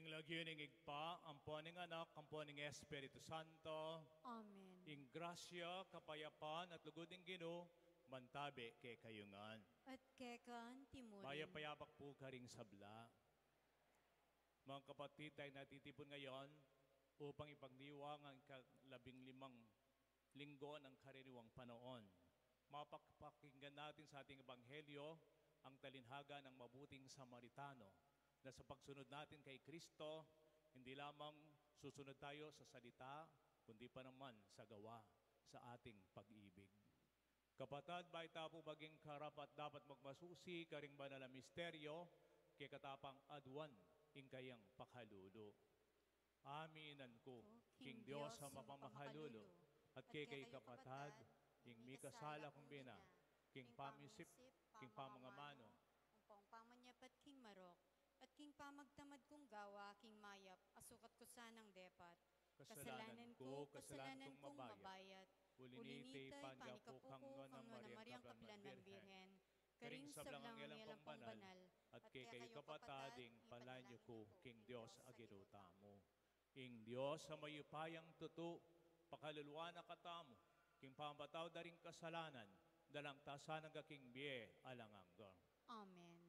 Ing lagyan ng igpa, amponing anak, amponing Espiritu Santo, Amen. ing grasya, kapayapaan at lugod ng Ginoo, mantabi kay kayungan. At kekan timurin. Mayapayabak po ka ring sabla. Mga kapatid, tayo natitipon ngayon upang ipagdiwang ang ika-15 linggo ng karaniwang panahon. Mapapakinggan natin sa ating ebanghelyo ang talinhaga ng mabuting Samaritano na sa pagsunod natin kay Kristo, hindi lamang susunod tayo sa salita, kundi pa naman sa gawa sa ating pag-ibig. Kapatid, baita po baging karapat dapat magmasusi karing banal na misteryo, kay katapang adwan ing kayang pakhalulo. Aminan ko, King Diyos sa mapamahalulo, at kay kapatid, ing mi kasala kong bina, king pamisip, king pamangamano, Umpong pamanyapat king marok, at king pamagtamad kong gawa, king mayap, asukat ko sanang depat. Kasalanan kong mabayat. Ulinitay, panikapukang na Mariang Kapilan ng Birhen, karing sablangang ilang pambanal, at kay kapatading palanyo ko, King Diyos aginuta mo. Ing Diyos sa mayupayang tuto, pakaluluwa na katamo, king pambataw daring kasalanan, dalang tasan ng king biye alanganggang. Amen.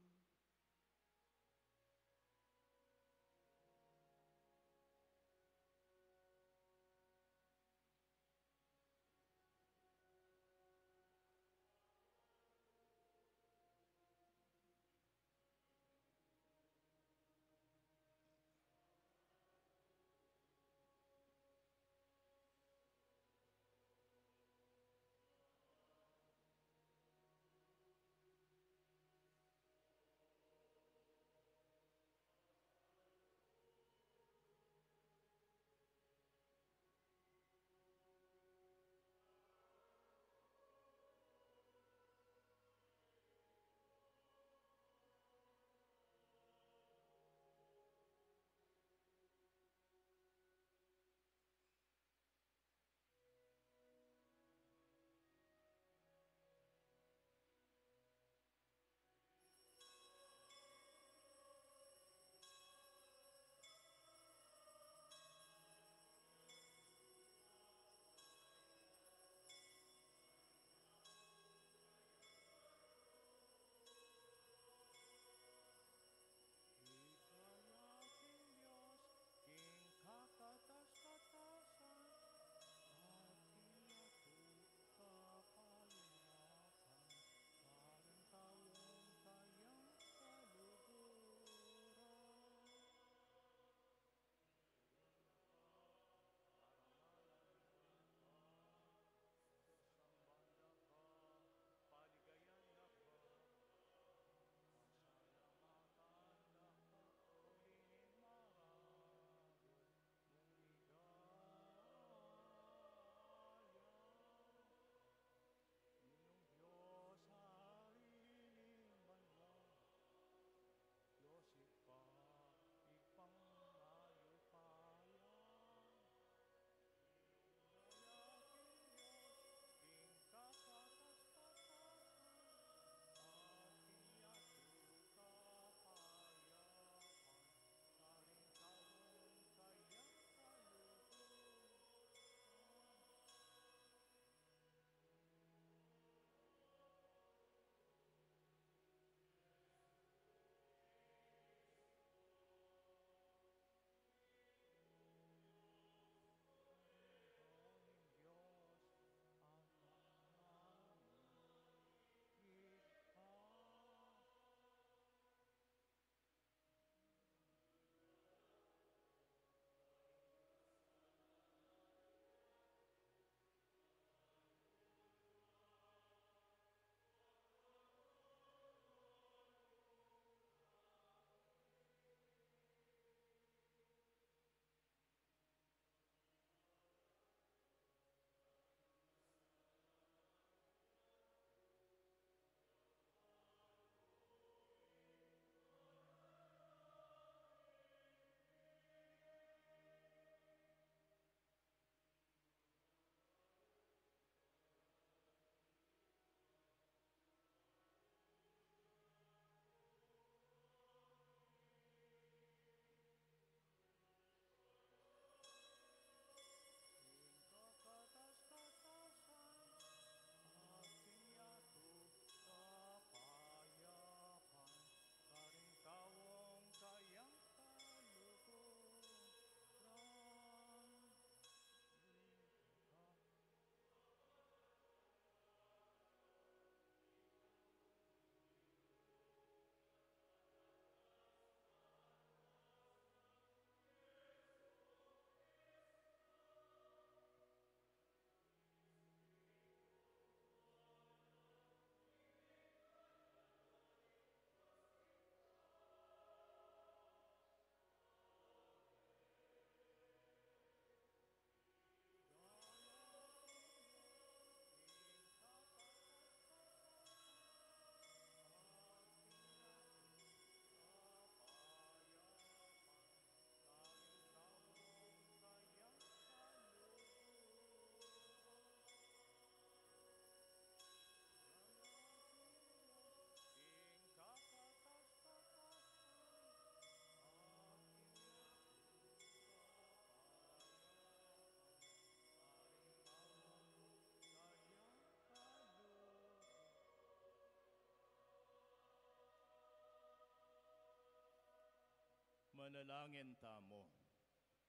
Manalangin tamo.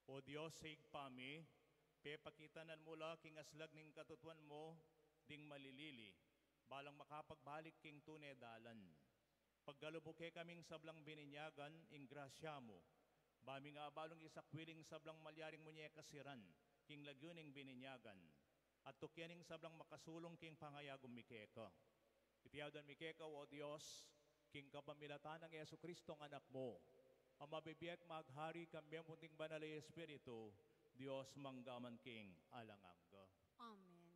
O Diyos, sigpami, pepakitanan mula king aslag ning katutuan mo, ding malilili, balang makapagbalik king tunay dalan. Paggalubuke kaming sablang bininyagan, ing grasya mo, bami nga balong isakwiling sablang malyaring munye kasiran, king lagyuning bininyagan, at tukyaning sablang makasulong king pangayagong mikeka. Itiyadan mikeka, o Diyos, king kapamilatan ng Yesu Kristong anak mo, ang mabibiyat maghari kami munting banal na Espiritu, Diyos manggaman king alangag. Amen.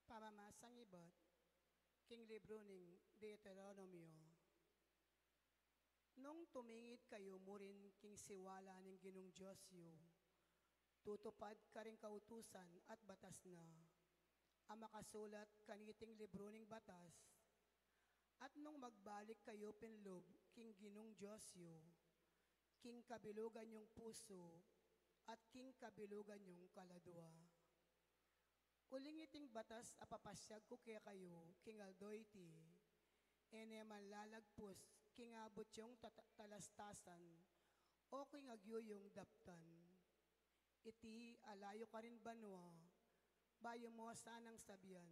Pamamasang ibat, king libro ning Deuteronomio. Nung tumingid kayo mo rin king siwala ning Ginong Diyosyo, tutupad ka rin kautusan at batas na, ang makasulat kaniting libro ning batas, at nung magbalik kayo pinlob king Ginong Diyosyo, king kabilugan yung puso, at king kabilugan yung kaladwa. Uling iting batas apapasyag ko kaya kayo, king Aldoyti, ene manlalagpos, king abot yung talastasan, o king agyo yung daptan. Iti alayo ka rin banwa, bayo mo sanang sabihan.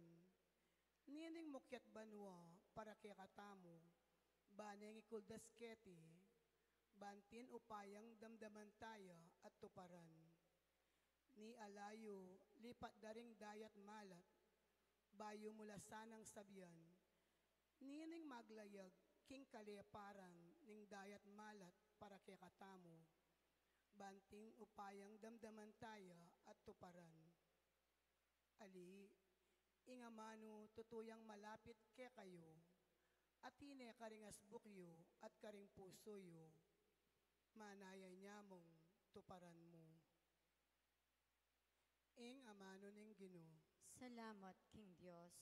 Nining mukyat banwa, para kaya katamo, baneng ikuldasketi, bantin upayang damdaman taya at tuparan. Ni alayo, lipat daring dayat malat, bayo mula sanang sabihan. Nining maglayag, king kaliparan, ning dayat malat para kay katamo, banting upayang damdaman taya at tuparan. Ali, ingamano tutuyang malapit kay kayo, at hine karing asbukyo at karing pusoyo, manayay nyamong tuparan mo. Ing amano ning Ginoo. Salamat, King Diyos.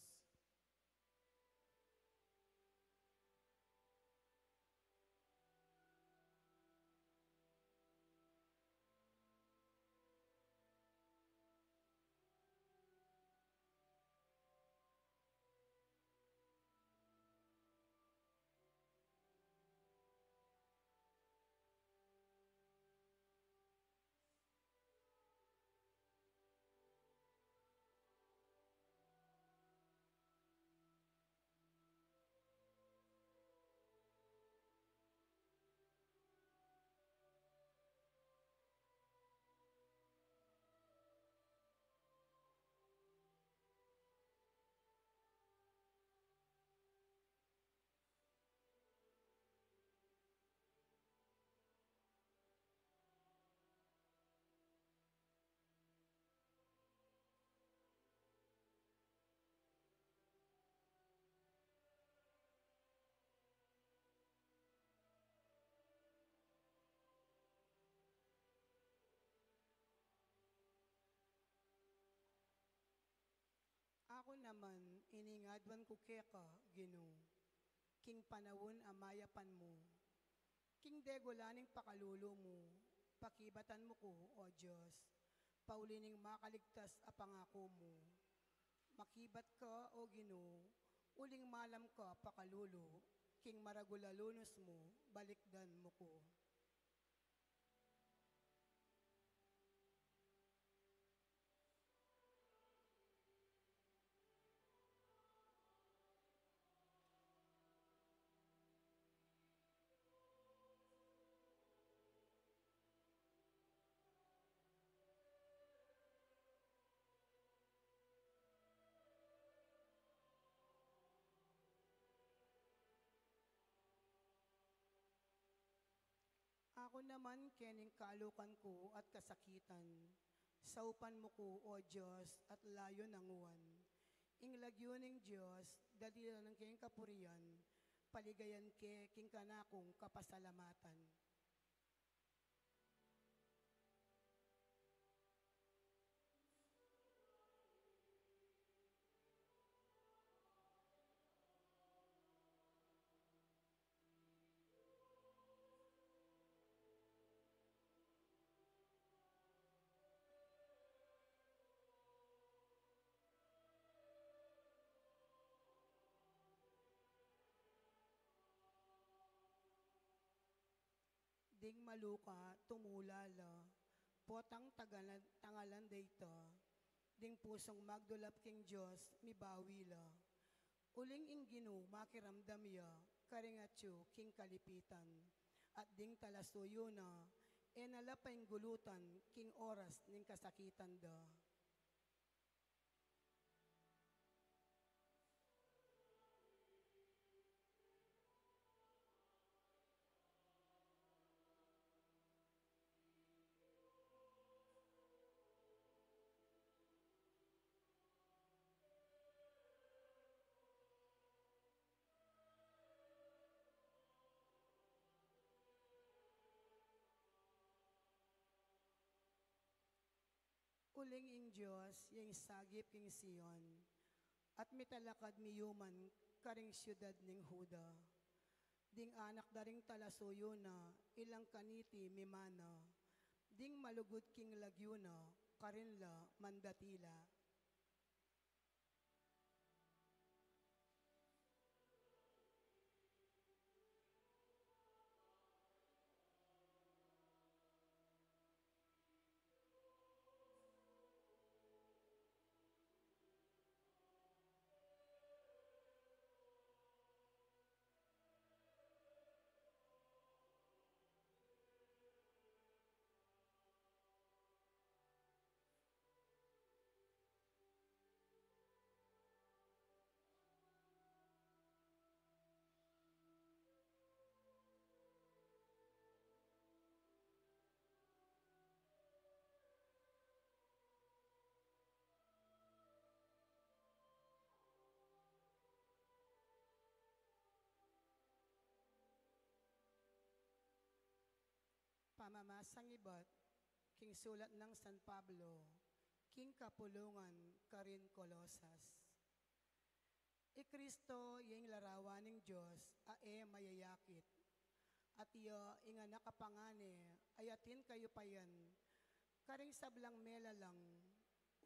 Ako naman, iningadwan ko keka, Ginoo, king panawon amayapan mo, king degolaning pakalulo mo, pakibatan mo ko, o Diyos, paulining makaligtas a pangako mo. Makibat ka, o Ginoo, uling malam ka pakalulo, king maragulalunos mo, balikdan mo ko. Ako naman kening kalukan ko at kasakitan. Saupan mo ko, o Diyos, at layo ng uwan. Inglagyo ning Diyos, dalila ng keng kapurian, paligayan ke king kanakong kapasalamatan. ding maluka tumulala, potang tangalan dayta, ding pusong magdulap king Diyos, mibawila. Uling inggino makiramdam ya, karingatyo king kalipitan, at ding talasuyo na, nalapaing gulutan king oras ning kasakitan da. Uling ing Diyos, yung sagip king Sion, at mitalakad miyuman karing syudad ning Huda. Ding anak daring talasuyo na, ilang kaniti mimana, ding malugod king lagyuna, karinla mandatila. Pamamasang ibat, king sulat ng San Pablo, king kapulungan, karin Colosas. Kristo yung larawan ng Diyos, mayayakit. At iyo, inga nakapangane, ayatin kayo pa yan, karing sablang melalang,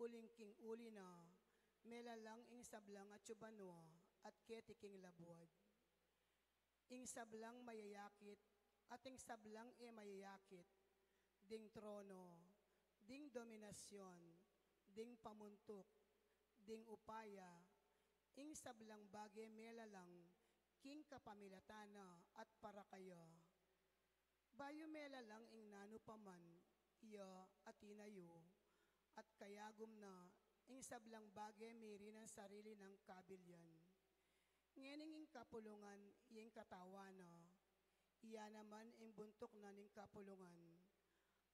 uling king uli na, melalang ing sablang at yubanwa, at ketiking labuad. Ing sablang mayayakit, ating sablang mayayakit, ding trono, ding dominasyon, ding pamuntok, ding upaya, ing sablang bagay melalang, king kapamilatana at para kayo. Bayo melalang ing nano paman, iya at inayo, at kayagom na, ing sablang bagay miri ng sarili ng kabilyan. Ngening ing kapulungan, ing katawana, iya naman ing buntok na ning kapulungan,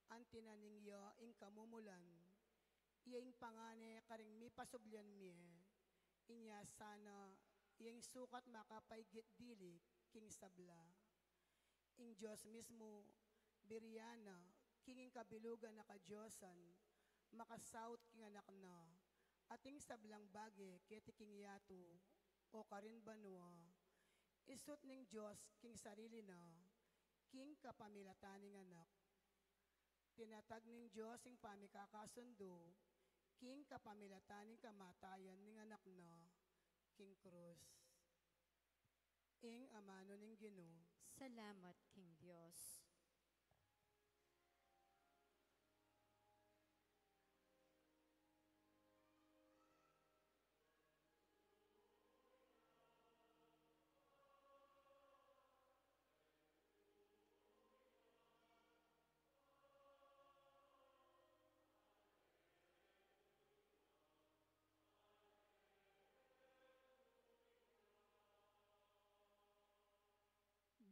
antina ningyo ing kamumulan, iya ing pangane karing mi pasublyan mi, inya sana iyang sukat makapaygit dili king sabla. Ing Diyos mismo, biryana, king ing kabilugan na kadyosan, makasaut king anak na, ating sablang bagi keti king yato, o karin banwa, isut ning Diyos king sarili na, king kapamilataning anak. Tinatag ning Diyos ing pamikakasundo, king kapamilataning kamatayan ning anak na, king krus. Ing amano ning Ginoo. Salamat, King Diyos.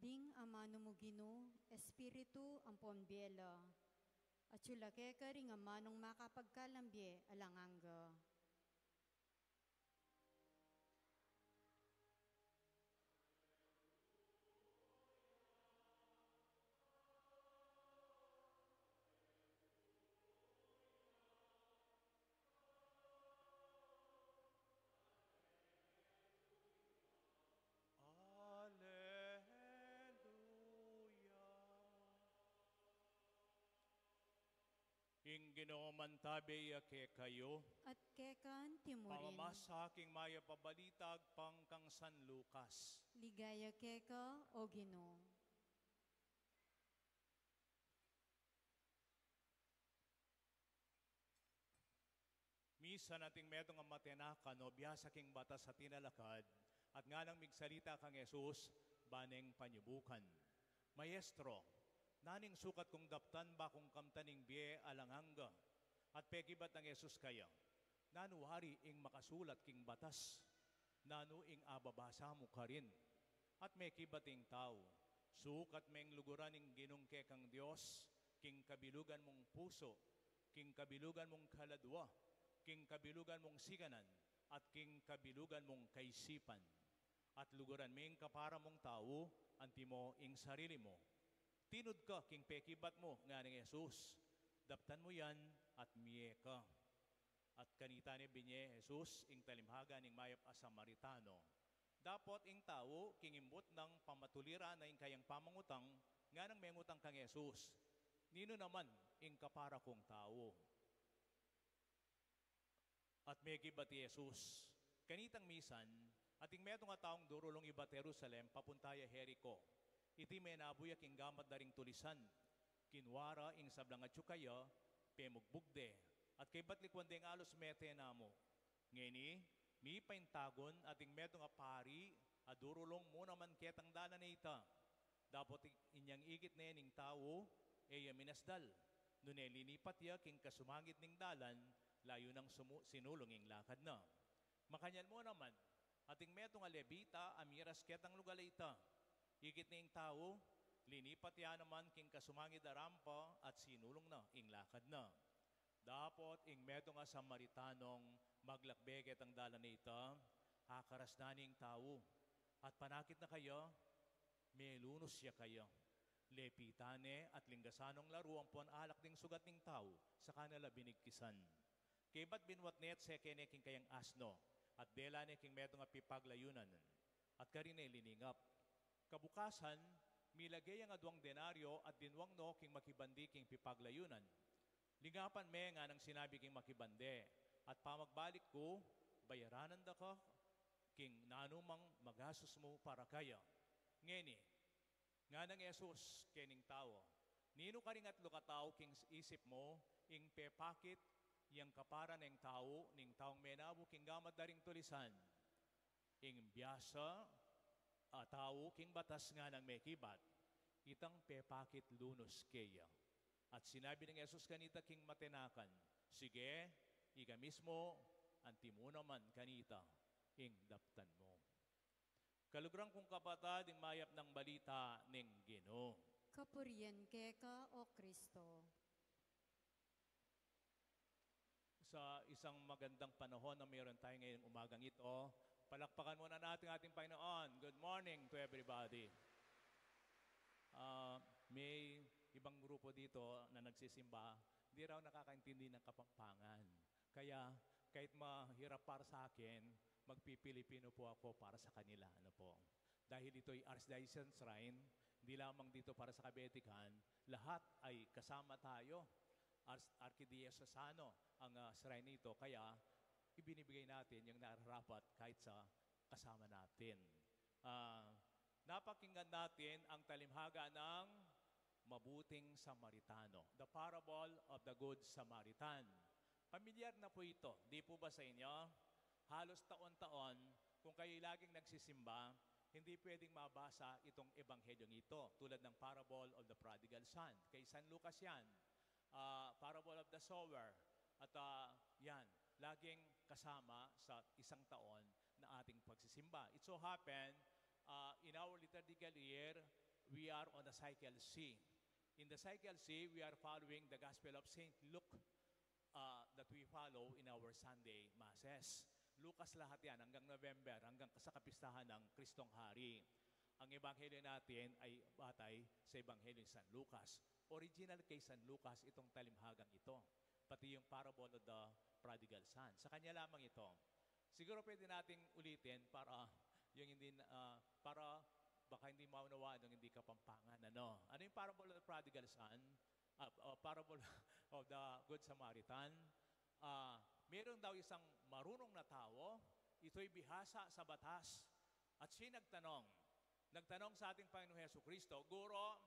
Ding amano mo Ginoo, Espiritu ang ponbela, at sulake ka ring amanong makapagkalambye alanganga. Ing Ginoo mantabi ke kayo, At kekan timurin, pamamasa king maya pabalitag pang kang San Lucas. ligaya keka o Ginoo. Bisan ating medong ang matenaka no biasa king batas sa tinalakad at nga nang migsalita kang Jesus baneng panyubukan. Maestro, naning sukat kong daptan ba kung kamtaning biye alanganga at pegibat ng Jesus kaya. Nanuwari ing makasulat king batas. Nanu ing ababasa mo ka rin. At may kibating tao. Sukat meng luguran ing ginungke kang Diyos, king kabilugan mong puso, king kabilugan mong kaladwa, king kabilugan mong siganan, at king kabilugan mong kaisipan. At luguran ming kapara mong tao, anti mo ing sarili mo. Tinud ka, king pekibat mo, nga ng Jesus. Daptan mo yan, at miye ka. At kanita ni binye Jesus, ing talimhaga ning mayap a Samaritano. Dapot ing tao, kingimbot ng pamatulira na ing kayang pamangutang, nga nang mengutang kang Jesus. Nino naman, ing kapara kong tao. At may gibati Jesus. Kanitang misan, ating metong nga taong durulong iba Jerusalem, papuntaya Jericho. Iti may nabuyak ing gamat daring tulisan. Kinwara ing sablang at tsukaya, pemugbugde. At kay batlikwan ding alos mete na mo. Ngeni, mi paintagon ating metong apari, adurulong mo naman ketang dala na ita. Dapat inyang igit na yaning tao, minasdal. Nune linipat ya king kasumangit ning dalan, layo ng sinulong ing lakad na. Makanyan mo naman, ating metong alebita, amiras ketang lugalay ita. Igit na ing tao, linipat ya naman king kasumangit arampa at sinulong na ing lakad na. Dapot ing medong nga Samaritanong maglakbeget ang dala na ita, hakaras na ning tao. At panakit na kayo, may lunos siya kayo. Lepitane at linggasanong laro ang puan alak ding sugat ning tao sa kanila binigkisan. Kay ba't binwat net sekene king kayang asno at dela ne king medong nga pipaglayunan at karine liningap. Kabukasan, milagay ang adwang denaryo at dinwang no king makibandi king pipaglayunan. Lingapan me nga nang sinabi king makibande, at pamagbalik ko, bayaranan da ka, king nanumang magasos mo para kaya. Ngeni, nga nang Jesus, kening tao, nino ka ring at lukataw king isip mo, ing pepakit, yang kapara ng tao, ning taong menabu king gamad daring tulisan, ing biyasa, tao king batas nga nang mekibat, itang pepakit lunos kaya. At sinabi ng Jesus kanita king matenakan, sige, ika mismo, anti mo naman kanita, ing daptan mo. Kalugrang kong kapatid, ing mayap ng balita ning Ginoo. Kapurian keka o Kristo. Sa isang magandang panahon na mayroon tayo ngayong umagang ito, palakpakan muna natin ating Panginoon. Good morning to everybody. May ibang grupo dito na nagsisimba, hindi raw nakakaintindi ng Kapampangan. Kaya kahit mahirap para sa akin, magpipilipino po ako para sa kanila. Ano po? Dahil ito'y Archdiocese Shrine, hindi lamang dito para sa Kabetikan, lahat ay kasama tayo. Arkidiocesano ang shrine nito, kaya ibinibigay natin yung nararapat kahit sa kasama natin. Napakinggan natin ang talimhaga ng Mabuting Samaritano, the parable of the Good Samaritan. Pamilyar na po ito, di po ba sa inyo? Halos taon-taon, kung kayo laging nagsisimba, hindi pwedeng mabasa itong ebanghelyong ito, tulad ng parable of the prodigal son. Kay San Lucas yan, parable of the sower, at yan, laging kasama sa isang taon na ating pagsisimba. It so happened, in our liturgical year, we are on the cycle C. In the cycle C, we are following the Gospel of St. Luke that we follow in our Sunday Masses. Lucas lahat yan hanggang November, hanggang sa kapistahan ng Kristong Hari. Ang ebanghelyo natin ay batay sa ebanghelyo ni San Lucas. Original kay San Lucas itong talimhagang ito. Pati yung parable of the prodigal son. Sa kanya lamang ito. Siguro pwede nating ulitin para yung hindi para baka hindi maunawaan ng hindi Kapampangan. Ano yung parable of the prodigal son? Parable of the Good Samaritan. Meron daw isang marunong na tao, ito'y bihasa sa batas. At siya nagtanong sa ating Panginoon Hesus Kristo, Guro,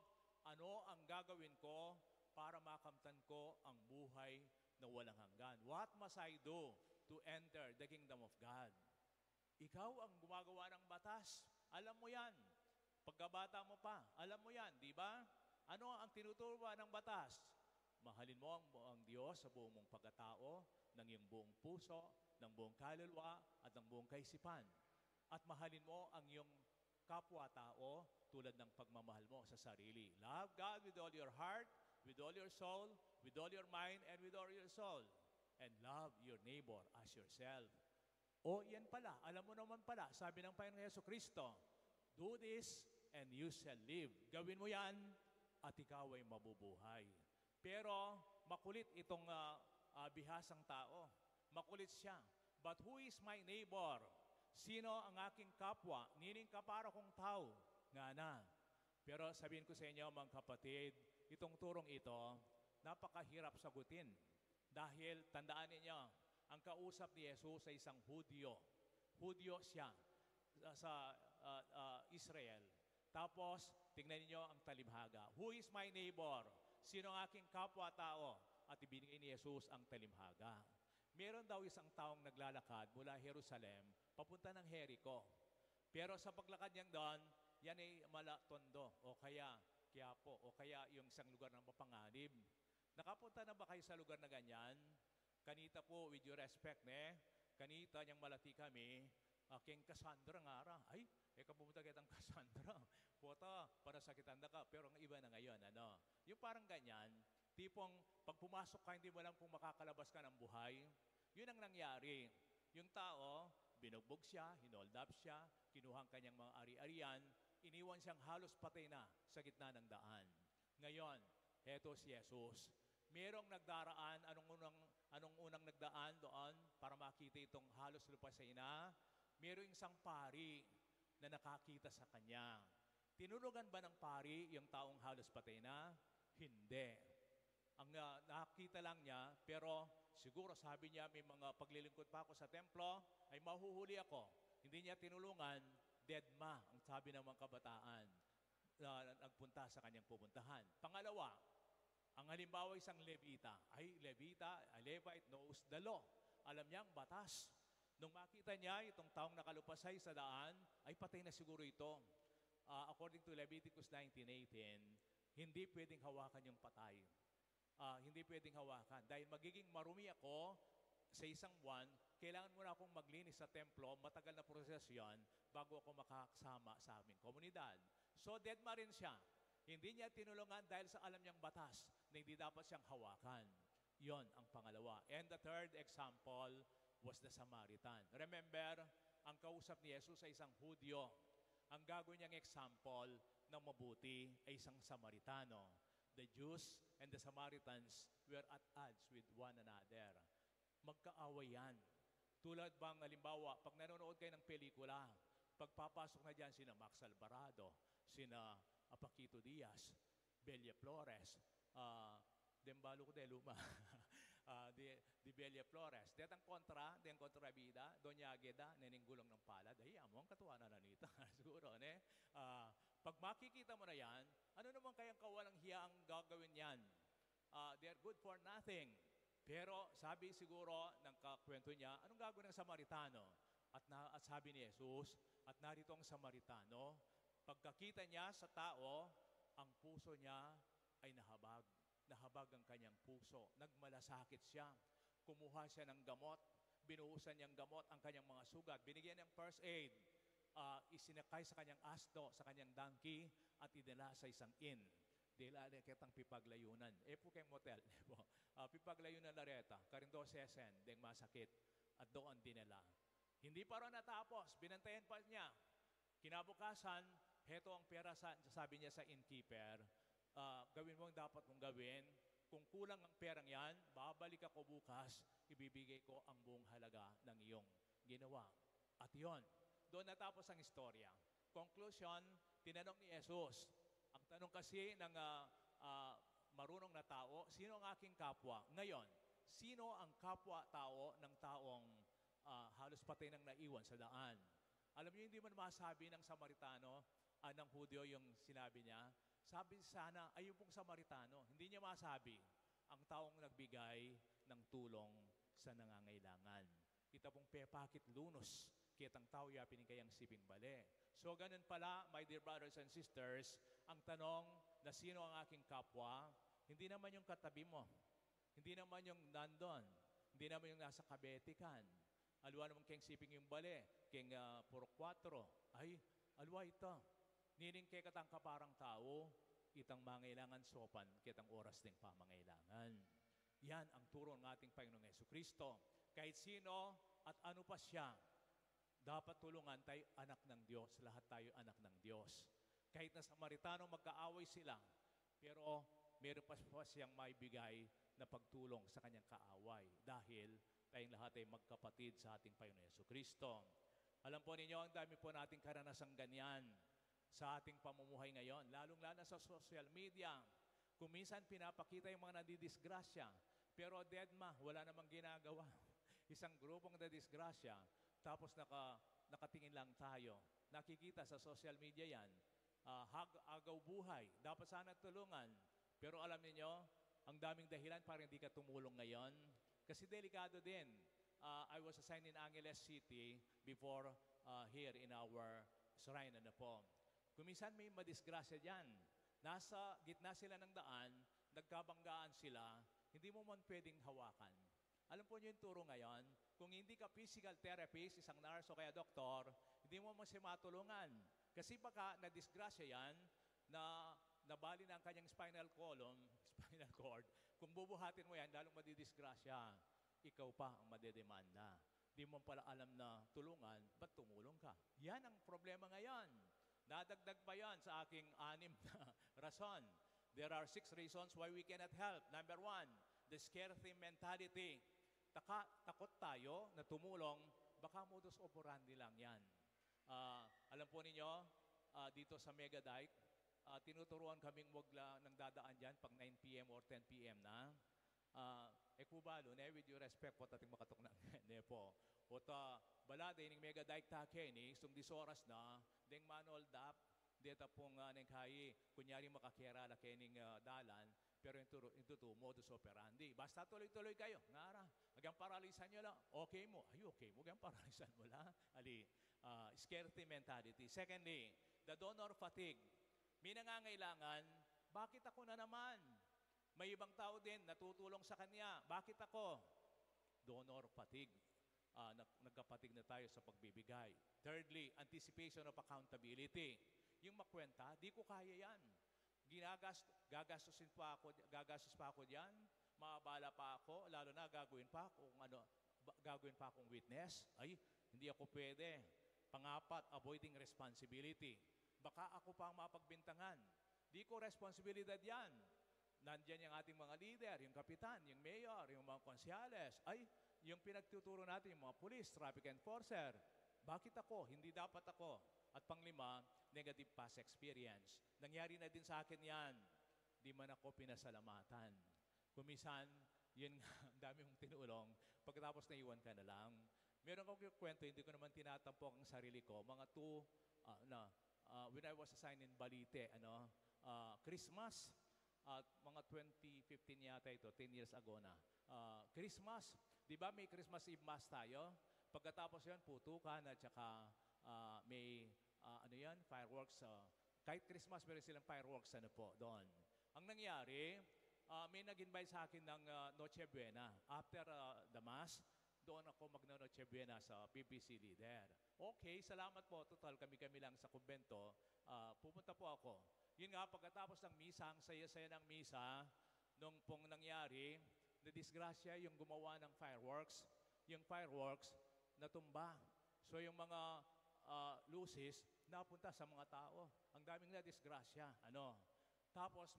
ano ang gagawin ko para makamtan ko ang buhay na walang hanggan? What must I do to enter the kingdom of God. Ikaw ang gumagawa ng batas. Alam mo yan. Pagkabata mo pa, alam mo yan, di ba? Ano ang tinuturo ng batas? Mahalin mo ang Diyos sa buong mong pagkatao, ng iyong buong puso, ng buong kaluluwa, at ng buong kaisipan. At mahalin mo ang iyong kapwa-tao tulad ng pagmamahal mo sa sarili. Love God with all your heart, with all your soul, with all your mind, and with all your soul. And love your neighbor as yourself. O yan pala, alam mo naman pala, sabi ng Panginoon Jesucristo, do this and you shall live. Gawin mo yan at ikaw ay mabubuhay. Pero makulit itong bihasang tao. Makulit siya. But who is my neighbor? Sino ang aking kapwa? Nining kapara kong tao. Nga na. Pero sabihin ko sa inyo mga kapatid, itong turong ito, napakahirap sagutin. Dahil tandaan ninyo, ang kausap ni Jesus ay isang Hudyo. Hudyo siya sa Israel. Tapos, tingnan niyo ang talimhaga. Who is my neighbor? Sino ang aking kapwa-tao? At ibinigay ni Jesus ang talimhaga. Meron daw isang taong naglalakad mula Jerusalem papunta ng Jericho. Pero sa paglakad niyang doon, yan ay Malatondo o kaya Quiapo o kaya yung isang lugar ng mapanganib. Nakapunta na ba kayo sa lugar na ganyan? Kanita po, with your respect, kanita niyang malati kami, aking Cassandra nga ra. Ay, kapumunta kitang Cassandra. Puta, para sakitan ka, pero ang iba na ngayon, ano? Yung parang ganyan, tipong pag pumasok ka, hindi mo alam kung makakalabas ka ng buhay. Yun ang nangyari. Yung tao, binugbog siya, hinold up siya, kinuhang kanyang mga ari-arian, iniwan siyang halos patay na sa gitna ng daan. Ngayon, heto si Jesus. Merong nagdaraan, anong unang nagdaan doon para makita itong halos lupasay na? Merong isang pari na nakakita sa kanya. Tinurugan ba ng pari yung taong halos patay na? Hindi. Ang nakita lang niya, pero siguro sabi niya, may mga paglilingkod pa ako sa templo, ay mahuhuli ako. Hindi niya tinulungan, dead ma, ang sabi ng mga kabataan na nagpunta sa kanyang pupuntahan. Pangalawa, ang halimbawa isang Levita. Ay, Levita, a Levite knows the law. Alam niya ang batas. Nung makita niya itong taong nakalupasay sa daan, ay patay na siguro ito. According to Leviticus 19:18, hindi pwedeng hawakan yung patay. Hindi pwedeng hawakan. Dahil magiging marumi ako sa isang buwan, kailangan mo na akong maglinis sa templo, matagal na proseso yan, bago ako makasama sa aming komunidad. So, dead ma rin siya. Hindi niya tinulungan dahil sa alam niyang batas na hindi dapat siyang hawakan. Yon ang pangalawa. And the third example was the Samaritan. Remember, ang kausap ni Jesus ay isang Hudyo. Ang gagawin niyang example ng mabuti ay isang Samaritano. The Jews and the Samaritans were at odds with one another. Magkaaway yan. Tulad bang, halimbawa, pag nanonood kayo ng pelikula, pagpapasok na dyan sina Max Alvarado, sina Paquito Diaz, Belia Flores, Dembalo de Luma, di Belia Flores. Detang kontra bida, Doña Agueda, neninggulong ng palad. Ay, among katuwa na nanita. Siguro, pag makikita mo na yan, ano naman kayang kawalang hiya ang gagawin yan? They're good for nothing. Pero sabi siguro ng kakwento niya, anong gagawin ng Samaritano? At sabi ni Jesus, at narito ang Samaritano, pagkakita niya sa tao, ang puso niya ay nahabag. Nahabag ang kanyang puso. Nagmalasakit siya. Kumuha siya ng gamot. Binuhusan niyang gamot ang kanyang mga sugat. Binigyan niyang first aid. Isinakay sa kanyang asno, sa kanyang donkey, at idala sa isang inn. Dila kitang pipaglayunan. Po kayong motel. Pipaglayunan Lareta. Karindo sesen, deng masakit. At doon dinala. Hindi pa rin natapos. Binantayan pa niya. Kinabukasan, heto ang pera, sabi niya sa innkeeper, gawin mo ang dapat mong gawin. Kung kulang ang perang yan, babalik ako bukas, ibibigay ko ang buong halaga ng iyong ginawa. At yon, doon natapos ang istorya. Conclusion, tinanong ni Jesus. Ang tanong kasi ng marunong na tao, sino ang aking kapwa? Ngayon, sino ang kapwa-tao ng taong halos patay nang naiwan sa daan? Alam niyo, hindi man masabi ng Samaritano, ng Hudyo yung sinabi niya. Sabi sana, ayun pong Samaritano. Hindi niya masabi ang taong nagbigay ng tulong sa nangangailangan. Ita pong pepakit lunos, kitang tao ya pinikayang siping bale. So ganun pala, my dear brothers and sisters, ang tanong na sino ang aking kapwa, hindi naman yung katabi mo, hindi naman yung nandun, hindi naman yung nasa kabetikan. Alwa naman kayong siping yung bale, kayong puro 4. Ay, alwa ito. Nining kay katang kaparang tao, itang mangailangan sopan, kitang oras ding pamangailangan. Yan ang turo ng ating Panginoong Jesucristo. Kahit sino at ano pa siya, dapat tulungan tayo anak ng Diyos. Lahat tayo anak ng Diyos. Kahit na Samaritano magkaaway sila, pero meron pa siyang maibigay na pagtulong sa kanyang kaaway. Dahil tayong lahat ay magkapatid sa ating Panginoong Jesucristo. Alam po ninyo, ang dami po nating karanasang ganyan sa ating pamumuhay ngayon, lalong-lalo sa social media. Kung minsan pinapakita yung mga nadidisgrasya, pero deadma, wala namang ginagawa. Isang grupong nadidisgrasya, tapos nakatingin lang tayo. Nakikita sa social media yan, agaw buhay, dapat sana tulungan. Pero alam niyo, ang daming dahilan para hindi ka tumulong ngayon. Kasi delikado din. I was assigned in Angeles City before here in our shrine. Ano po. Kung minsan may madisgrasya dyan, nasa gitna sila ng daan, nagkabanggaan sila, hindi mo man pwedeng hawakan. Alam po niyo yung turo ngayon, kung hindi ka physical therapist, isang nurse o kaya doktor, hindi mo man siya matulungan. Kasi baka na-disgrasya yan, na nabali na ang kanyang spinal cord, kung bubuhatin mo yan, lalong madidisgrasya, ikaw pa ang madedemanda. Di mo pala alam na tulungan, ba't tumulong ka? Yan ang problema ngayon. Nadagdag pa yan sa aking 6 na rason. There are 6 reasons why we cannot help. Number 1, the scarcity mentality. Takot tayo na tumulong, baka modus operandi lang yan. Alam po ninyo, dito sa Megadike, tinuturuan kaming wag nang dadaan dyan pag 9 p.m. or 10 p.m. na. Kubalo, with due respect po tating makatok na ne po. Ota, balade ning Megadike take ni, istung disoras na, deng manual dap, deta pong neng kayi, kunyari makakera la kening dalan, pero yung tuto, modus operandi. Basta tuloy-tuloy kayo. Ngara, agang paralisan nyo lang. Okay mo. Ay, okay mo. Agang paralisan mo lang. Ali, scarcity mentality. Secondly, the donor fatigue. May nangangailangan, bakit ako na naman? May ibang tao din, natutulong sa kanya. Bakit ako? Donor fatigue. Nagkapatig na tayo sa pagbibigay. Thirdly, anticipation of accountability. Yung makwenta, di ko kaya yan. Gagastos pa ako diyan, maabala pa ako, lalo na gagawin pa akong witness. Ay, hindi ako pwede. Pangapat, avoiding responsibility. Baka ako pa ang mapagbintangan. Di ko responsibilidad yan. Nandiyan yung ating mga leader, yung kapitan, yung mayor, yung mga konsyales. Ay, yung pinagtuturo natin, yung mga police, traffic enforcer. Bakit ako? Hindi dapat ako. At panglima, negative past experience. Nangyari na din sa akin yan. Di man ako pinasalamatan. Kumisan, yun nga, ang dami mong tinulong. Pagkatapos naiwan ka na lang. Meron akong kwento, hindi ko naman tinatampok ang sarili ko. Mga when I was assigned in Balite, Christmas, at mga 2015 yata ito, 10 years ago na. Christmas, di ba may Christmas Eve Mass tayo? Pagkatapos yan, putukan at saka may fireworks. Kahit Christmas, meron silang fireworks doon. Ang nangyari, may nag-invite sa akin ng Noche Buena. After the Mass, doon ako mag-Noche Buena sa PBC leader. Okay, salamat po. Total, kami-kami lang sa kumbento. Pupunta po ako. Yun nga, pagkatapos ng misa, ang saya-saya ng misa, nung pong nangyari, na-disgrasya yung gumawa ng fireworks. Yung fireworks, natumba. So yung mga luces, napunta sa mga tao. Ang daming na-disgrasya. Tapos,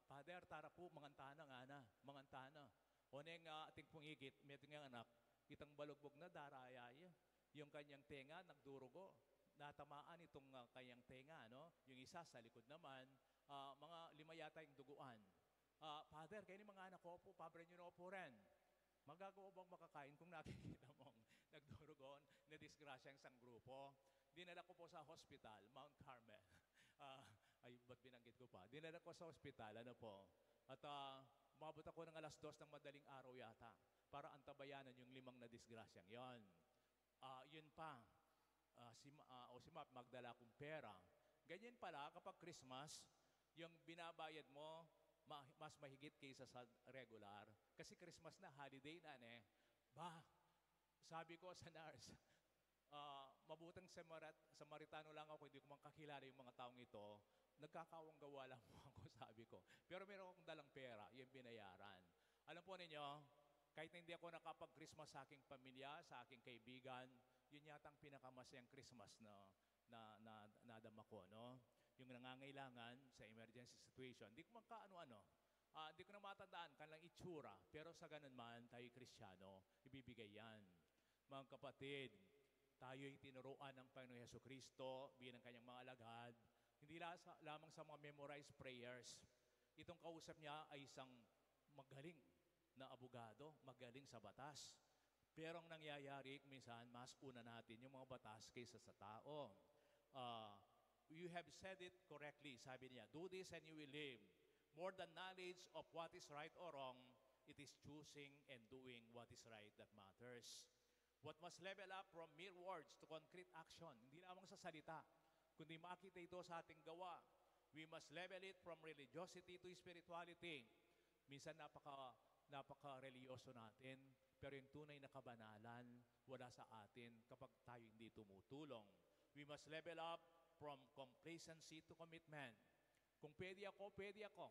Father, tara po, mangantana nga na. Mangantana. O neng ating pungigit, may ating anak, itang balugbog na darayay. Yung kanyang tenga, nagdurugo. Natamaan itong kanyang tenga, Yung isa sa likod naman, mga 5 yata yung duguan. Father, kayo ni mga anak ko po, pabre nyo na po rin. Magagawa bang makakain kung nakikita mong nagdurugon, na-disgrasya ang isang grupo? Dinala ko po sa hospital, Mount Carmel. Ba't binanggit ko pa? Dinala ko sa hospital, At umabot ako ng alas 2 ng madaling araw yata para antabayanan yung 5 na disgrasyang yon. Yun pa, si Map, magdala akong pera. Ganyan pala kapag Christmas, yung binabayad mo, mas mahigit kaysa sa regular. Kasi Christmas na, holiday na sabi ko sa nurse, mabutang Samaritano lang ako, hindi ko man kakilala yung mga taong ito, nagkakawang gawa lang mo ako, sabi ko. Pero meron akong dalang pera, yung binayaran. Alam po ninyo, kahit na hindi ako nakapag-Christmas sa aking pamilya, sa aking kaibigan, yun yata ang pinakamasayang Christmas na nadama ko, no? Yung nangangailangan sa emergency situation. Hindi ko man kaano-ano. Hindi ko na matandaan kanilang itsura. Pero sa ganun man, tayo Kristiyano, ibibigay yan. Mga kapatid, tayo'y tinuruan ng Panginoon Jesucristo bilang kanyang mga alagad. Hindi lamang sa mga memorized prayers. Itong kausap niya ay isang magaling na abogado, magaling sa batas. Pero ang nangyayari, minsan, mas una natin yung mga batas kaysa sa tao. You have said it correctly, sabi niya, do this and you will live. More than knowledge of what is right or wrong, it is choosing and doing what is right that matters. What must level up from mere words to concrete action, hindi lamang sa salita, kundi makita ito sa ating gawa. We must level it from religiosity to spirituality. Minsan napaka-religyoso natin, pero yung tunay na kabanalan, wala sa atin kapag tayo hindi tumutulong. We must level up from complacency to commitment. Kung pwede ako, pwede ako.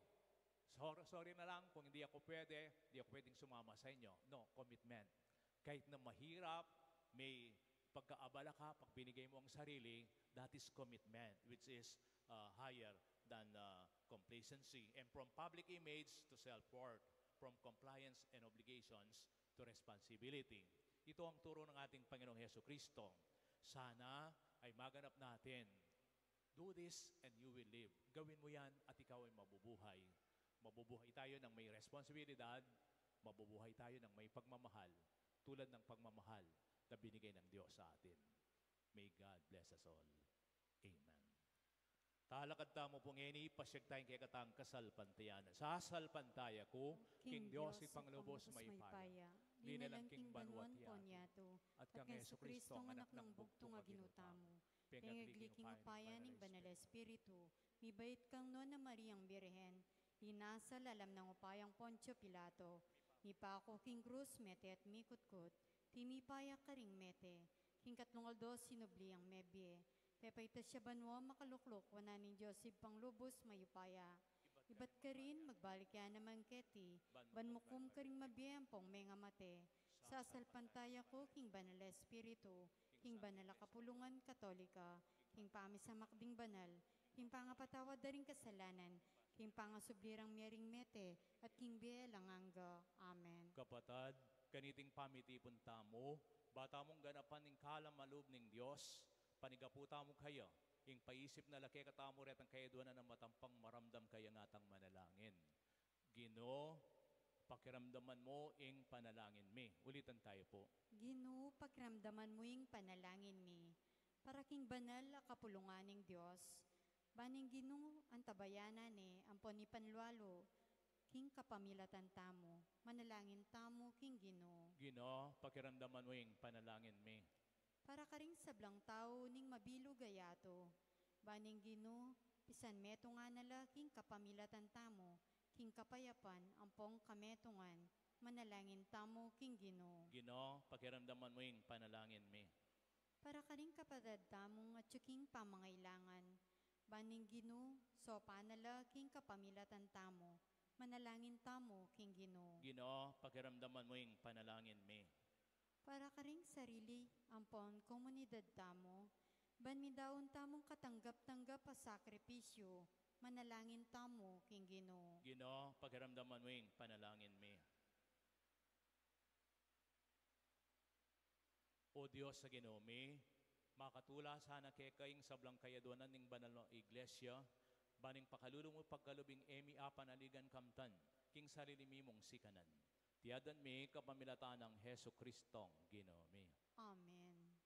Sorry na lang, kung hindi ako pwedeng sumama sa inyo. No, commitment. Kahit na mahirap, may pagkaabala ka, pag binigay mo ang sarili, that is commitment, which is higher than complacency. And from public image to self-worth, from compliance and obligations to responsibility. Ito ang turo ng ating Panginoong Jesucristo. Sana ay maganap natin. Do this and you will live. Gawin mo yan at ikaw ay mabubuhay. Mabubuhay tayo ng may responsibilidad, mabubuhay tayo ng may pagmamahal, tulad ng pagmamahal na binigay ng Diyos sa atin. May God bless us all. Amen. Talakad tamo pong ini, pasyag tayong kaya katang kasalpantayanan. Sasalpantaya ko, King Diyos, Panglubos may paya. Linalang King Banwat yato. At kang Yesu Kristo, ang anak ng bugtong aginutamo. Pengagliking upaya ning Banal Espiritu. Mibait kang no na Mariang Birhen. Linasal alam ng upayang Poncio Pilato. Mipako King Cruz mete at mikutkut. Timipaya karing mete. King Katlungaldo sinubli ang mebye. Pepayta siya banwa makaluklok wana ni Joseph Panglubos mayupaya. Ibat ka rin magbalik yan naman keti. Banmukum ka rin mabiyempong may ngamate. Sasalpantaya ko King Banal Espiritu. King Banal Kapulungan Katolika. King Pamisamakding Banal. King Pangapatawad daring kasalanan. King Pangasublirang Miyering Mete. At King Bielang Angga. Amen. Kapatad, kaniting pamitipon tamo, bata mong ganapan ng kalamaloob ng Diyos, panigaputa mo kayo, ing paisip na laki katamo ret ang kayaduan na matampang maramdam kaya natang manalangin. Ginoo, pakiramdaman mo ing panalangin mi. Ulitan tayo po. Ginoo, pakiramdaman mo ing panalangin mi. Para King Banal Kapulunganing Diyos, baning Ginoo ang tabayanan ni ampon ni panlualo, King kapamilatan tamo, manalangin tamo King Ginoo. Ginoo, pakiramdaman mo ing panalangin mi. Para karing sablang tao ning mabilo gayato, baning Ginoo, pisan meto nga nala King kapamilatan tamo, King kapayapan, ampong kametungan, manalangin tamo King Ginoo. Ginoo, pakiramdaman mo ing panalangin mi. Para karing kapatid tamong at King pamangailangan, baning Ginoo, so panala King kapamilatan tamo, manalangin tamo King Ginoo. Ginoo, pakiramdaman mo ing panalangin mi. Para karing sarili, ampon komunidad tamo, banmi daon tamong katanggap-tanggap pa sakripisyo, manalangin tamo King Ginoo. Ginoo, pakiramdaman mo ing panalangin mi. O Diyos sa Ginoo mi, makatula sana kay kaing sablang kayaduanan ning banal na iglesia, baning pakalulong mo pagkalubing emi apanaligan kamtan, king sarili mi mong sikanan. Tiyadan mi kapamilatan ng Heso Kristong Ginoo mi. Amen.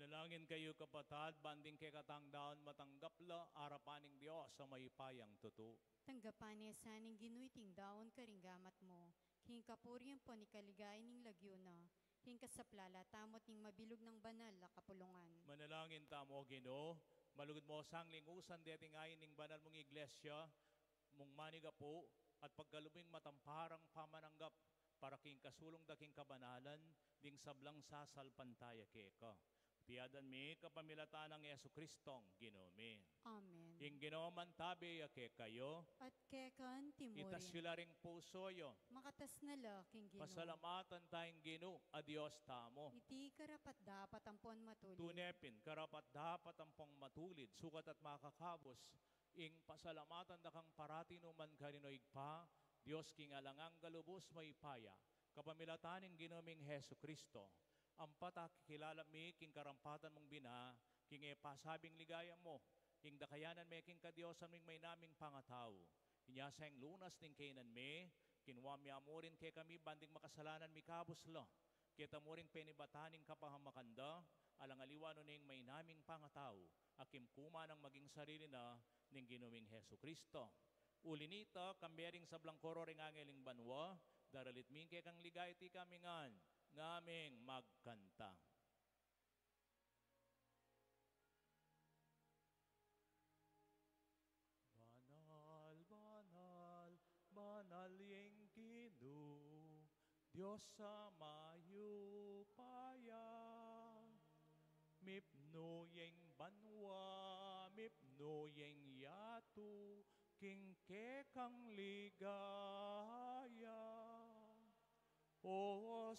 Manalangin kayo kapatad, banding kay katangdaon matanggap la arapaning Dios sa may payang tutu. Tanggapan niya saning ginuiting daon karinggamat mo. King kapuriyan po ni kaligay ning lagyo na. King kasaplala tamot ning mabilog ng banal la kapulungan. Manalangin tamo Ginoo, malugod mo sang lingusan deting ayin ning banal mong iglesia, mong maniga po at pagkalubing matamparang pamananggap para king kasulong daking kabanalan ding sablang sasal pantaya keka. Tiyadan mi kapamilatan ng Yesu Kristong Ginoo. Amen. Ing Ginoo man tabi ake kayo, At kekan timurian. itas sila ring puso yo. Makatas na la, King Ginoo. Pasalamatan tayong Ginoo, a Dios tamo. Iti karapat dapat ang puan matuli. Tunepin, karapat dapat ang pong matulid, sukat at makakabos, ing pasalamatan da kang parati numan karinoig pa, Dios king alangang galubos may paya, kapamilataning ginoming Heso Kristo, ang patakikilala mi king karampatan mong bina, king pasabing ligaya mo, king dakayanan me king kadiosan ming may naming pangataw, inyasang lunas ning kainan me, kinwa mi amurin kay kami banding makasalanan mi kabos lo, kita mo rin penibataning kapahamakanda, alang aliwano ning may naming pangataw, akim kuma ng maging sarili na ning ginuming Heso Kristo. Ulinita, kambering sa blangkoro ring angeling banwa, daralit min kay kang ligay ti kamingan, ngaming magkanta. Banal, banal, banal yung Ginoo, Diyos sa mayo paya, mipno yung banwa, mipno yung yatu, king kekang ligaya. O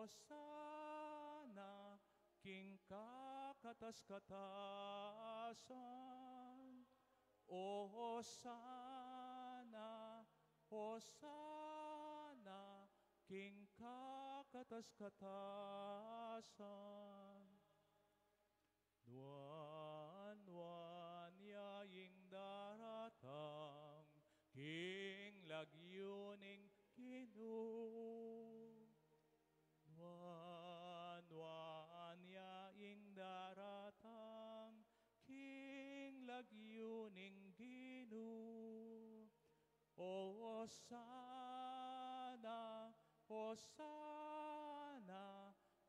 sana, king kakatas-katasan. O sana, king kakatas-katasan. Nuan yaing daratang, king lagyuning Ginoo. Nuan yaing daratang, king lagyuning Ginoo. O sana,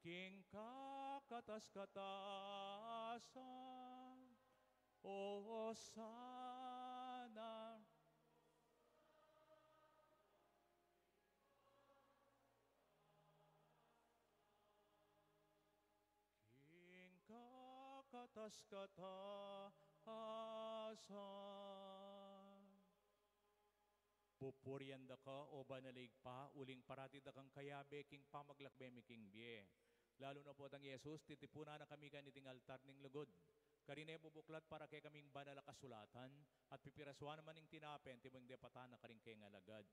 king kakatas-katasan. O sana, king kakatas-katasan. Pupurian da ka o banalig pa, uling parati da kang kayabe, king pamaglakbe mi king bie. Lalo na po tang Yesus, titipuna na kami kaniting altar ning lugod. Karine bubuklat para kay kaming banal kasulatan, at pipiraswan naman ning tinapen, tibang depatan na karing kay ngalagad.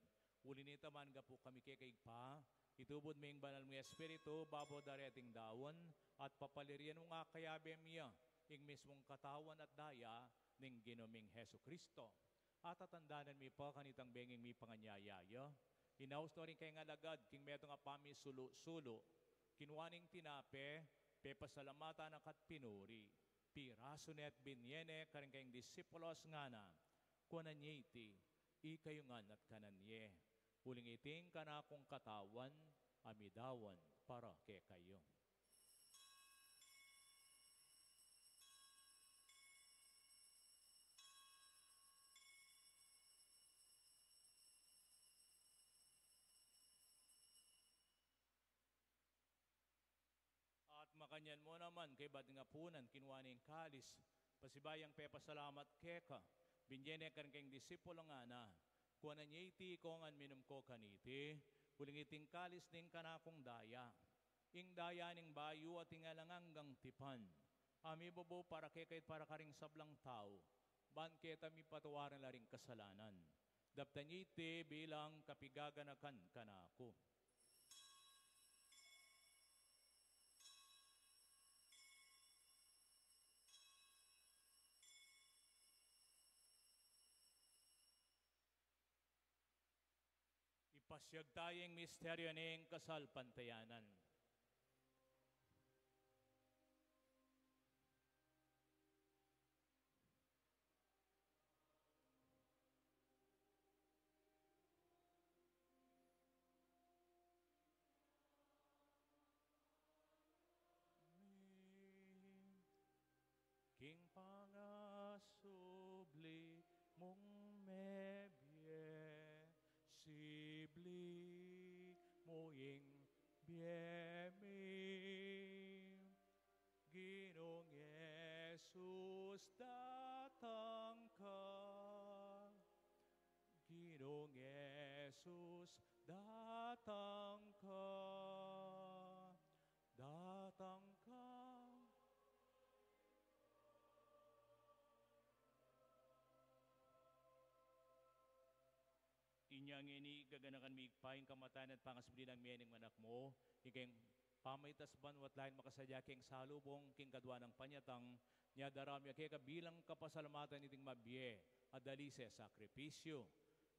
Uli nita man ga po kami kay pa, itubod ming banal mga espiritu, babo dareting dawon, at papalirian mo nga kayabe miya, ing mismong katawan at daya, ning ginoming Heso Kristo. At tatandanan mi pa kanitang benging mi panganyayaya. Hinaus na rin kay nga lagad, king meto nga pami sulo-sulo. Kinuaning tinape, pepasalamata na kat pinuri. Piraso net binyene, karing kayong disipulos nga na. Kuananyiti, ikayungan at kananye. Uling iting kanakong katawan, amidawan para kay kayo. Makanyan mo naman kay bad nga punan kinuwaning kalis pasibayang pepasalamat keka binyene kan kayong disipulo nga na kuwanan niya iti kongan minum ko kaniti uling iting kalis ning kanakong daya ing daya ning bayu at ingalanganggang tipan ami bobo para kay para karing sablang tao ban keta mi patuwaran la ring kasalanan daptan niya iti bilang kapigaganakan kanako. Ipasyag tayong misteryo ng kasal pantayanan. king pangasubli mong mebye, sibli moing biemi. Ginong Jesus datang ka, Ginong Jesus datang ka, datang ka. Inyang ini gaganakan migpaing kamatayan at pangasbili ng miyaning manak mo, ikeng pamaitas banwat lain makasadya keng salubong king kadwa ng panyatang niya darami kaya kabilang kapasalamatan iting mabye adalise sakripisyo.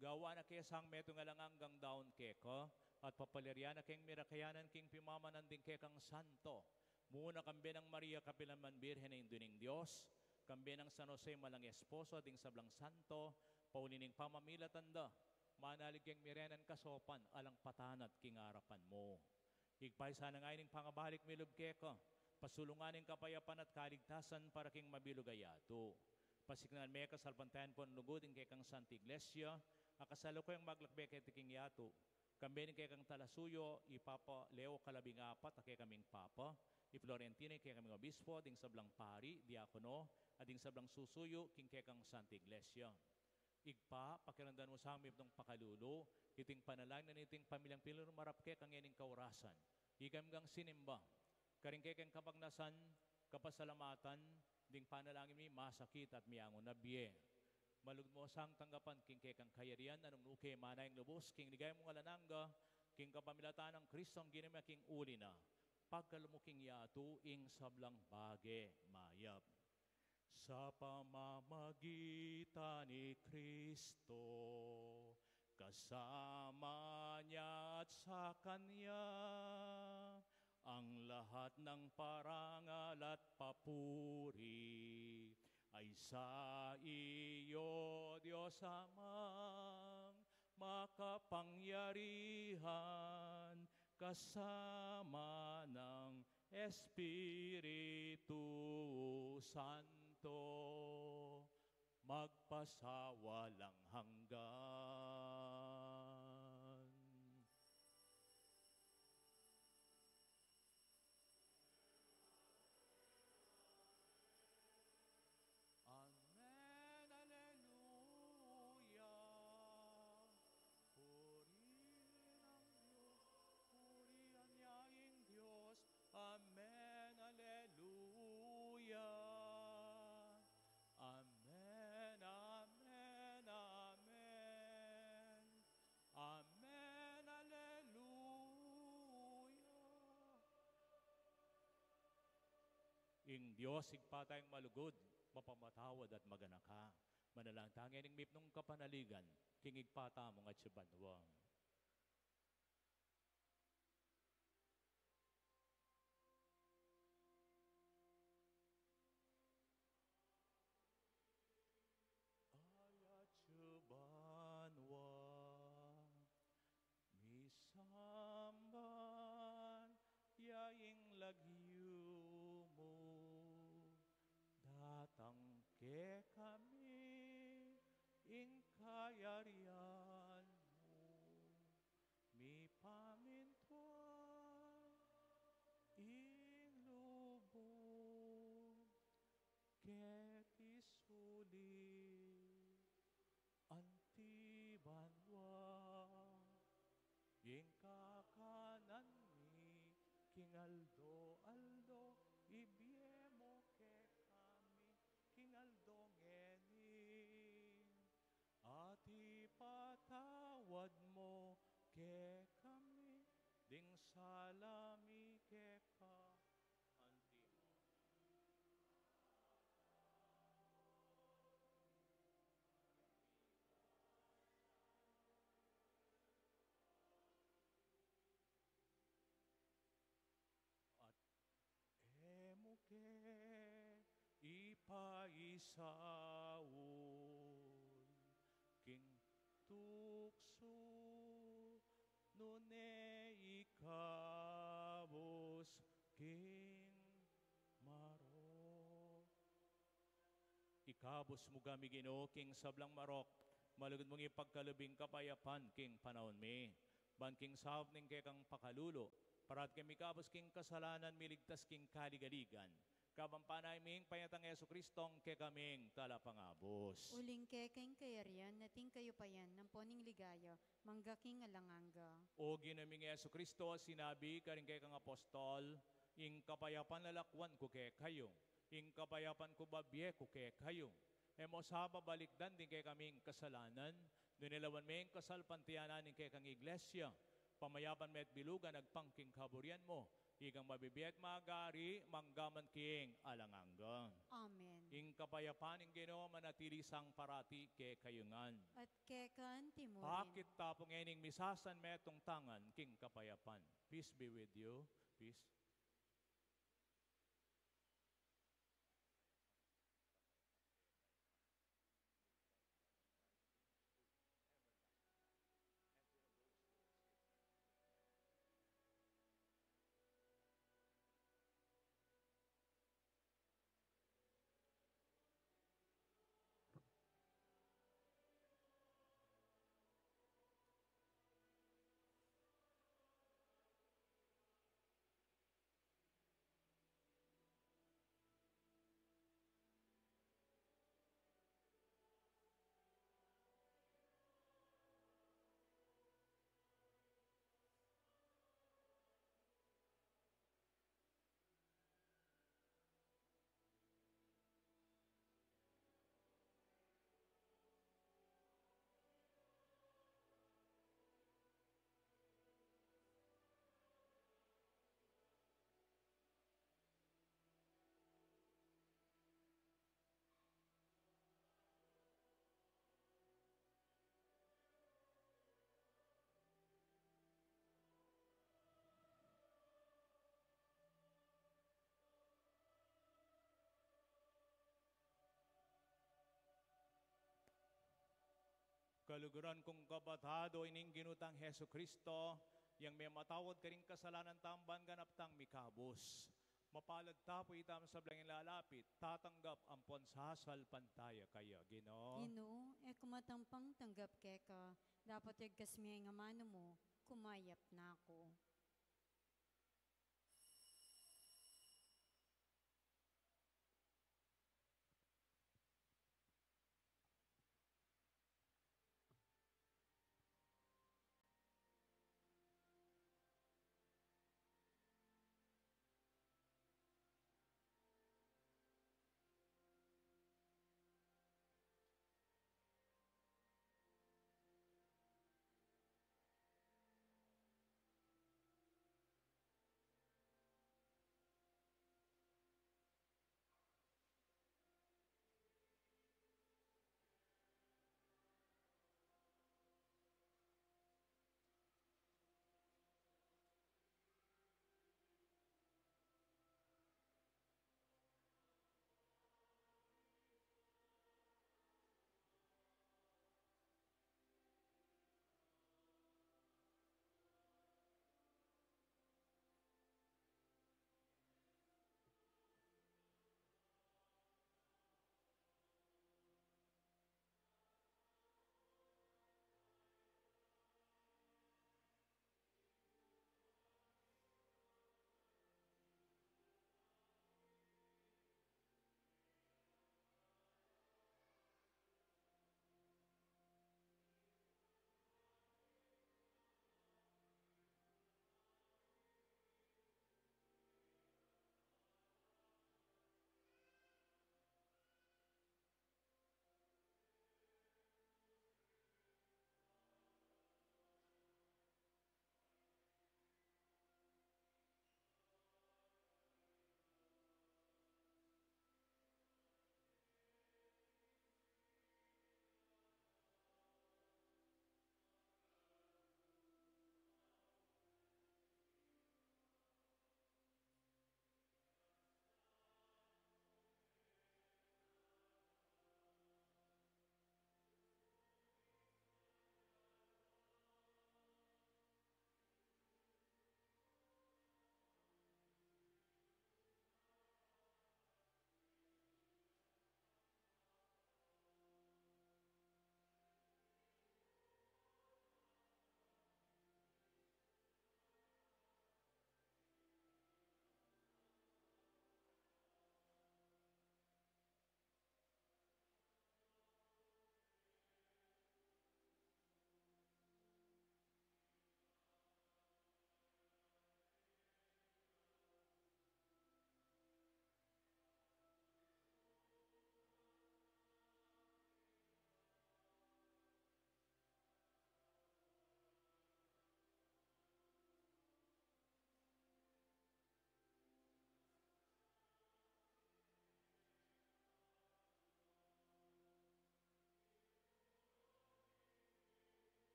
Gawa na kaya sang meto nga lang hanggang daon keko at papalirya na keng mirakayanan king pimamanan din kekang santo. Muna kambi ng Maria Kapilaman Birhen na Induning Diyos, kambi ng San Jose malang esposo ating sablang santo, paulining pamamilatanda, manalig keng mirenan kasopan alang patanat king harapan mo. Higpay sana nga ining pangabalik milub keko, pasulunganin kapayapan at kaligtasan para king mabilugayato. Pasiknan me kasalpantayan po nugudin kay kang Santa Iglesia, akasalo ko yung maglakbe kay tiking yato. Kambenin kay kang Talasuyo, ipapa Leo Kalabing apat, kay kaming papa, i-Florentine kay kaming obispo, ding sablang pari, diakono, at ding sablang susuyo, king kay kang Santa Iglesia. Igpa, pakiramdan mo sa aming itong pakalulo, iting panalangin na iting pamilyang pilor marapke kang yaning kaurasan. Ikamgang sinimba, karing kay kang kapagnasan, kapasalamatan, ding panalangin mi masakit at miyangon na biye. Malugmo sang tanggapan king kay kang kayarian, anong nuke manayang lubos, king ligay mong alananga, king kapamilatan ng Kristong ginima king uli na, pagkalumuking yato ing sablang bage mayap. Sa pamamagitan ni Kristo, kasama niya at sa Kanya, ang lahat ng parangal at papuri ay sa iyo, Diyos Amang makapangyarihan, kasama ng Espiritu Santo, magpasawalang hanggan. Amen, Alleluia. Purihin ang Diyos, purihan yaing Diyos. Amen, Alleluia. Amen, amen, amen. Amen, Alleluia. Ing Diyos, igpatayang malugod, mapamatawad at maganaka. Manalangtangin ing mipnong kapanaligan, king igpata mong at sibanwang. Ayat sibanwang, misamban, yaing lagyo mo, datang ke kami, ing kayarian mo, mi pamintuan, ing lubong, ket isuli, antibanwa, ing kakanan mi, king aldo, ibiemo ke kami, king aldo ngeni, at ipatawad mo ke kami, ding salami ke ka, antimo. At emuke ipaisaul, king tukso nune ikabos king maro, Mikabos mo kami Ginoo king sablang marok, malugod mong ipagkalubing kapayapan king panahon mi. Ban king sahab ning kekang pakalulo, parat kami kabos king kasalanan miligtas king kaligaligan. Kabampanay ming panyatang Yesu Kristong ke kaming talapangabos. Uling kekeng kayarian, nating kayo payan, ng poning ligaya, manggaking alanganga. O ginaming Yesu Kristo, sinabi karing kay kang apostol, ing kapayapan lalakwan ko kay kayong, ing kapayapan ko babye ko kay kayong. Emo sa babalikdan din kay kaming kasalanan, dunilawan ming kasalpantiyanan din kay kang iglesia, pamayapan met bilugan agpangking kaburian mo, igang mabibiyat magari, manggaman king alanganggang. Amen. Ing kapayapan ing Ginoo manatili sang parati kay kayungan. At kekan timurin. Bakit tapong ening misasan metong tangan king kapayapan? Peace be with you. Peace. Kaluguran kong kabatado ining ginutang Heso Kristo, yang may matawad ka rin kasalanan tamban ganap tang mikabos. Mapalad tapo itam sa blangin lalapit, tatanggap ampon sasal pantaya kaya, Ginoo. Ginoo, kumatampang tanggap keka, dapat yagkas mi nga mano mo, kumayap na ako.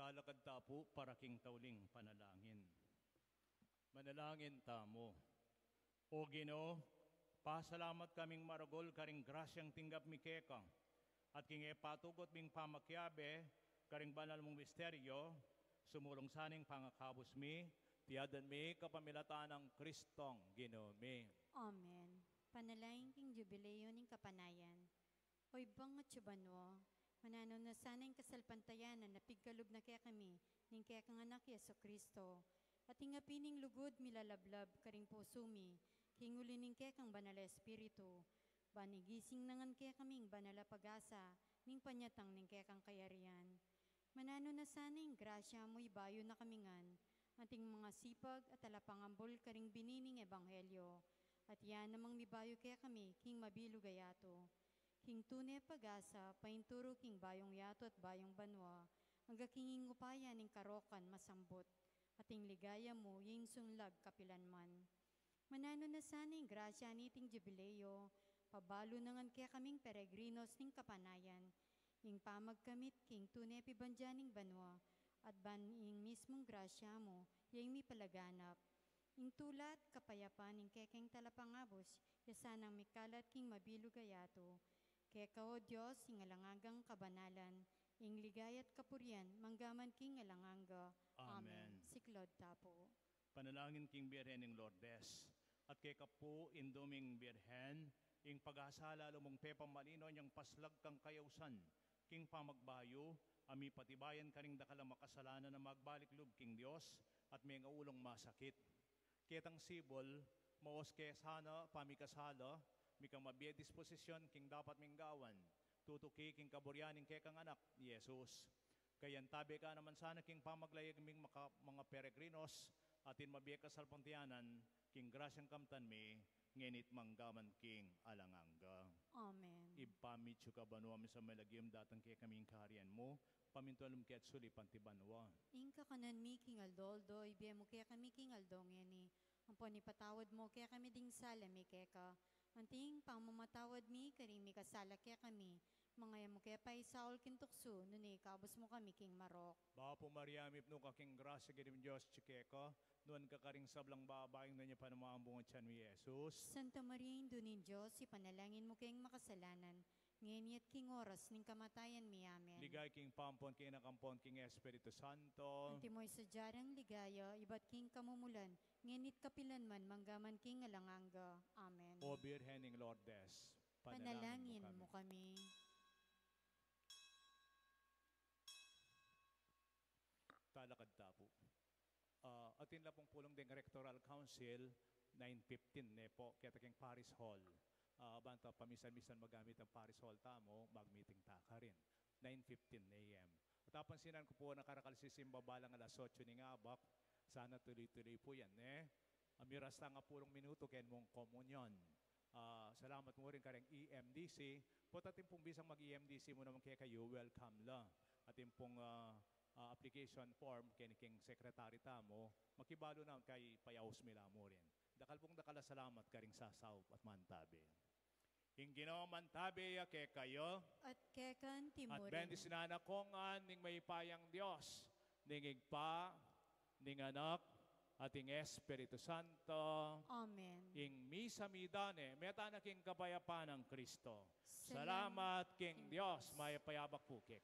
Talakad tapo para king tauling panalangin. Manalangin tamo. O Ginoo, pasalamat kaming maragol karing grasyang tinggap mi kekang. At king epatugot ming pamakyabe, karing banal mong misteryo, sumulong saning pangakabos mi, tiyadan mi kapamilataan ng Kristong Ginoo mi. Amen. Panalangin king jubileo ning kapanayan. Oy bang at subanwo, mananaw na sana yung kasalpantayanan na pigkalob na kaya kami, ning kaya kang anak Yeso Kristo. At hingapining lugod milalablab karing puso mi, hinguli ning kaya kang banal espiritu. Banigising nangan kaya kaming banala pag-asa, ning panyatang ning kaya kang kayarian. Manano na sana yung grasya mo'y bayo na kamingan, ating mga sipag at alapangambol karing binining ebanghelyo. At yan namang mibayo kaya kami, king mabilo gayato. King tunay pag-asa, painturo king bayong yato at bayong banwa, hangga kinging upaya ning karokan masambot, ating ligaya mo, yung sunlag kapilanman. Manano na sana yung grasya niting jubileo, pabalo nangan kaya kaming peregrinos ning kapanayan, ing pamagkamit king tunay pibandyaning banwa, at ing mismong grasya mo, yung mi palaganap. Ing tulat, kapayapan, ing kekeng talapangabos, yasanang mikalat king mabilo gayato. Keka o Diyos, ing alangagang kabanalan, ing ligayat kapurian, manggaman king alanganga. Amen. Siklod tapo. Panalangin king Birhen ng Lourdes. At kay kapo induming Birhen, ing pag-asala lumong pepang malino niyang paslag kang kayausan, king pamagbayo, ami patibayan karing dakalang makasalanan na magbalik lub king Diyos, at may nga ulong masakit. Ketang sibol, maos kaya sana, pamikasala, mikang mabiyay disposisyon, king dapat minggawan, tutuki king kaburyaning kay kang anak, Yesus. Kayan tabi ka naman sana king pamaglayag ming mga peregrinos, atin mabiyay kasalpantiyanan, king grasyang kamtan mi, ngenit manggaman king alanganga. Amen. Ipamitsu ka banwa mi sa malagim datang kay kaming kaharian mo, pamintualum kaya sulipan ti banwa. Ingka kanan mi king aldoldo, ibiya mo kaya kami king aldong yani. Ang panipatawad mo kaya kami ding sala mi kaya ka. Anting pangmamatawad mi, karing mi kasala kaya kami. Mga mo kaya pa isaol kintukso, nuni kabos mo kami king marok. Bapo Mariamip no kaking grasya ginim Diyos chikeka, nuan ka karing sablang babaeng na niya panamambungan tiyan mi Jesus. Santa Maria, Indunin Diyos, ipanalangin mo kayong makasalanan, ngayon at king oras ning kamatayan mi, amen. Ligay king pampon king nakampon king Espiritu Santo. Anti mo'y sadyarang ligaya, iba't king kamumulan, ngayon kapilanman, manggaman king alanganga, amen. O Birhen ng Lourdes, Panalangin mo mo kami. kami. Talakad tapo. Atin la pong pulong ding Rectoral Council, 9:15 ne po, kaya taking Paris Hall. Banta pamisan-misan magamit ang Paris Hall tamo, mag-meeting ta ka rin. 9:15 a.m. At apansinan ko po nakarakal si Simba balang alas 8 ni Ngabak. Sana tuloy-tuloy po yan Amiras nga pulong minuto ken mong komunyon. Salamat mo rin kareng EMDC. Putatin pong bisang mag-EMDC mo naman kaya kayo, welcome la. Atin pong application form king secretary tamo, makibalo na kay payaws mila mo rin. Dakal pong dakala salamat karing sasaw at mantabi. Ing Ginoo mantabi ya kay kayo, At kekan at timurin. bendis na nakongan ning may payang Dios, ning igpa, ning anak, ating Espiritu Santo, Amen. ing misa midane, meta na king kapayapaan ng Kristo. Salamat Salamat king Dios, may payabak po kay